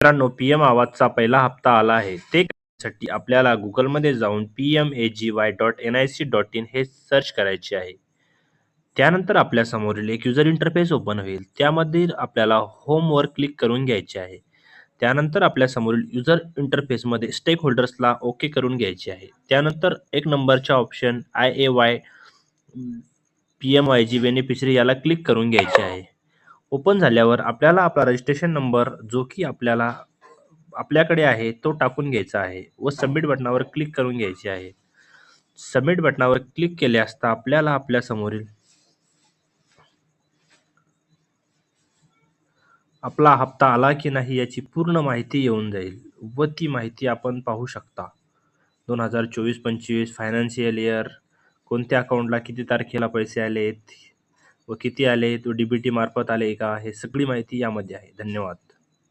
मित्रांनो, पीएम आवाजचा पहिला हप्ता आला आहे. ते करण्यासाठी आपल्याला Googleमध्ये जाऊन pmay.nic.in हे सर्च करायचे आहे. त्यानंतर आपल्यासमोरील एक यूजर इंटरफेस ओपन होईल. त्यामध्ये आपल्याला होमवर क्लिक करून घ्यायचे आहे. त्यानंतर आपल्यासमोरील यूजर इंटरफेसमध्ये स्टेक होल्डर्सला ओके करून घ्यायचे आहे. त्यानंतर एक नंबरच्या ऑप्शन IAY PMYG बेनिफिशरी याला क्लिक करून घ्यायचे आहे. ओपन झाल्यावर आपल्याला आपला रजिस्ट्रेशन नंबर जो की आपल्याकडे आहे तो टाकून घ्यायचा आहे व सबमिट बटनावर क्लिक करून घ्यायचे आहे. सबमिट बटनावर क्लिक केले असता आपल्याला आपल्यासमोरील आपला हप्ता आला की नाही याची पूर्ण माहिती येऊन जाईल व ती माहिती आपण पाहू शकता. 2024-25 फायनान्शियल इयर, कोणत्या अकाउंटला किती तारखेला पैसे आलेत व किती आलेत व DBT मार्फत आले का, हे सगळी माहिती यामध्ये आहे. धन्यवाद.